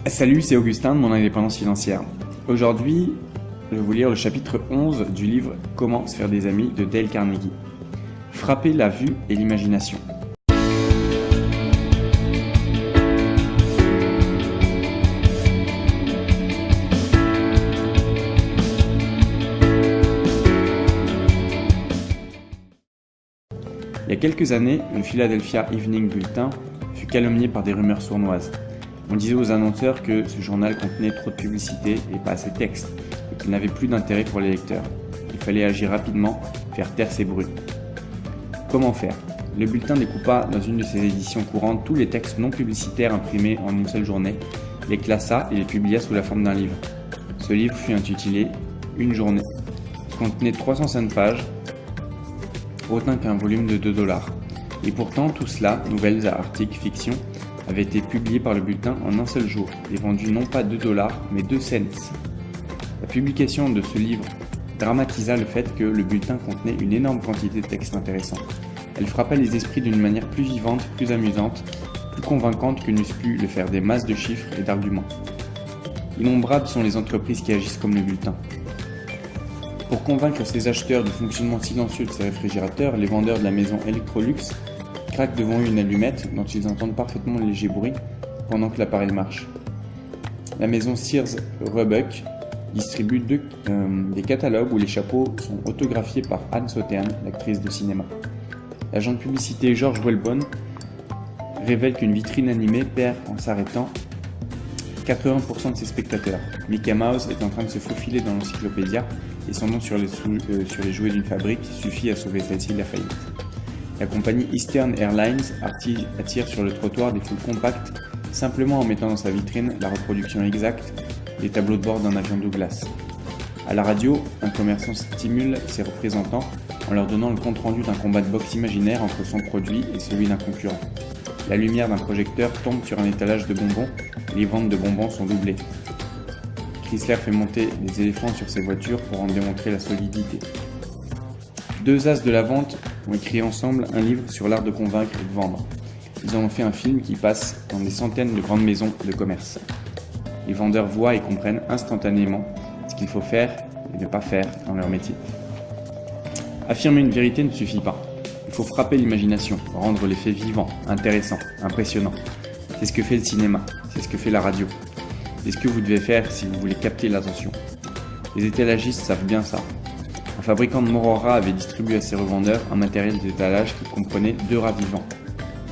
Salut, c'est Augustin de mon indépendance financière. Aujourd'hui, je vais vous lire le chapitre 11 du livre Comment se faire des amis de Dale Carnegie. Frapper la vue et l'imagination. Il y a quelques années, le Philadelphia Evening Bulletin fut calomnié par des rumeurs sournoises. On disait aux annonceurs que ce journal contenait trop de publicité et pas assez de texte, et qu'il n'avait plus d'intérêt pour les lecteurs. Il fallait agir rapidement, faire taire ces bruits. Comment faire? Le bulletin découpa dans une de ses éditions courantes tous les textes non publicitaires imprimés en une seule journée, les classa et les publia sous la forme d'un livre. Ce livre fut intitulé « Une journée ». Il contenait 305 pages, autant qu'un volume de $2. Et pourtant, tout cela, nouvelles, articles, fiction, avait été publié par le bulletin en un seul jour et vendu non pas $2 mais 2 cents. La publication de ce livre dramatisa le fait que le bulletin contenait une énorme quantité de textes intéressants. Elle frappa les esprits d'une manière plus vivante, plus amusante, plus convaincante que n'eussent pu le faire des masses de chiffres et d'arguments. Innombrables sont les entreprises qui agissent comme le bulletin. Pour convaincre ces acheteurs du fonctionnement silencieux de ces réfrigérateurs, les vendeurs de la maison Electrolux craquent devant une allumette dont ils entendent parfaitement le léger bruit pendant que l'appareil marche. La maison Sears Roebuck distribue des catalogues où les chapeaux sont autographiés par Anne Sothern, l'actrice de cinéma. L'agent de publicité George Welbon révèle qu'une vitrine animée perd en s'arrêtant 80% de ses spectateurs. Mickey Mouse est en train de se faufiler dans l'encyclopédia et son nom sur les jouets d'une fabrique suffit à sauver celle-ci de la faillite. La compagnie Eastern Airlines attire sur le trottoir des foules compactes simplement en mettant dans sa vitrine la reproduction exacte des tableaux de bord d'un avion Douglas. À la radio, un commerçant stimule ses représentants en leur donnant le compte-rendu d'un combat de boxe imaginaire entre son produit et celui d'un concurrent. La lumière d'un projecteur tombe sur un étalage de bonbons et les ventes de bonbons sont doublées. Chrysler fait monter des éléphants sur ses voitures pour en démontrer la solidité. Deux as de la vente ont écrit ensemble un livre sur l'art de convaincre et de vendre. Ils en ont fait un film qui passe dans des centaines de grandes maisons de commerce. Les vendeurs voient et comprennent instantanément ce qu'il faut faire et ne pas faire dans leur métier. Affirmer une vérité ne suffit pas. Il faut frapper l'imagination, rendre les faits vivants, intéressants, impressionnants. C'est ce que fait le cinéma, c'est ce que fait la radio. C'est ce que vous devez faire si vous voulez capter l'attention. Les étalagistes savent bien ça. Un fabricant de Morora avait distribué à ses revendeurs un matériel d'étalage qui comprenait 2 rats vivants.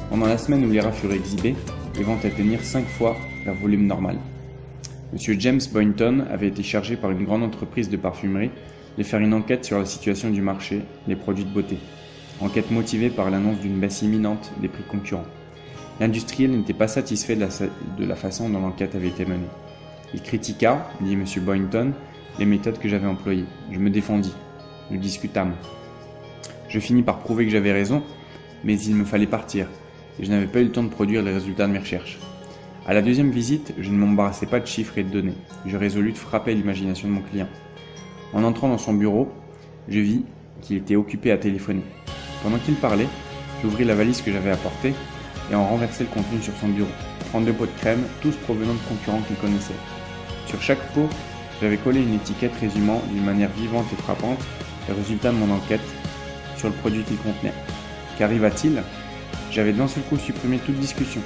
Pendant la semaine où les rats furent exhibés, les ventes atteignirent 5 fois leur volume normal. Monsieur James Boynton avait été chargé par une grande entreprise de parfumerie de faire une enquête sur la situation du marché des produits de beauté. Enquête motivée par l'annonce d'une baisse imminente des prix concurrents. L'industriel n'était pas satisfait de la façon dont l'enquête avait été menée. Il critiqua, dit M. Boynton, les méthodes que j'avais employées. Je me défendis. Nous discutâmes. Je finis par prouver que j'avais raison, mais il me fallait partir, et je n'avais pas eu le temps de produire les résultats de mes recherches. À la deuxième visite, je ne m'embarrassais pas de chiffres et de données. Je résolus de frapper l'imagination de mon client. En entrant dans son bureau, je vis qu'il était occupé à téléphoner. Pendant qu'il parlait, j'ouvris la valise que j'avais apportée et en renversai le contenu sur son bureau. 32 pots de crème, tous provenant de concurrents qu'il connaissait. Sur chaque pot, j'avais collé une étiquette résumant d'une manière vivante et frappante les résultats de mon enquête sur le produit qu'il contenait. Qu'arriva-t-il? J'avais d'un seul coup supprimé toute discussion.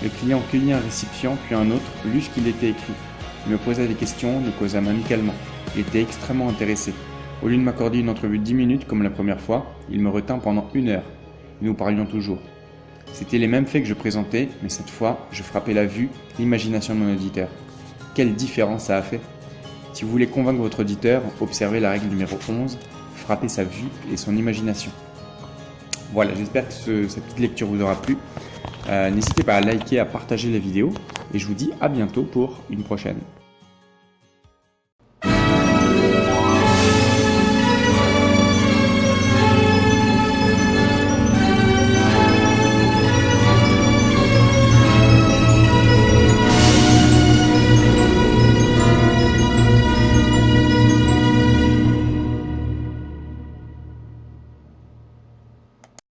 Le client cueillit un récipient, puis un autre, lut ce qu'il était écrit. Il me posa des questions, nous causâmes amicalement. Il était extrêmement intéressé. Au lieu de m'accorder une entrevue de 10 minutes comme la première fois, il me retint pendant 1 heure. Et nous parlions toujours. C'était les mêmes faits que je présentais, mais cette fois, je frappais la vue, l'imagination de mon auditeur. Quelle différence ça a fait! Si vous voulez convaincre votre auditeur, observez la règle numéro 11, frappez sa vue et son imagination. Voilà, j'espère que cette petite lecture vous aura plu. N'hésitez pas à liker, à partager la vidéo, et je vous dis à bientôt pour une prochaine.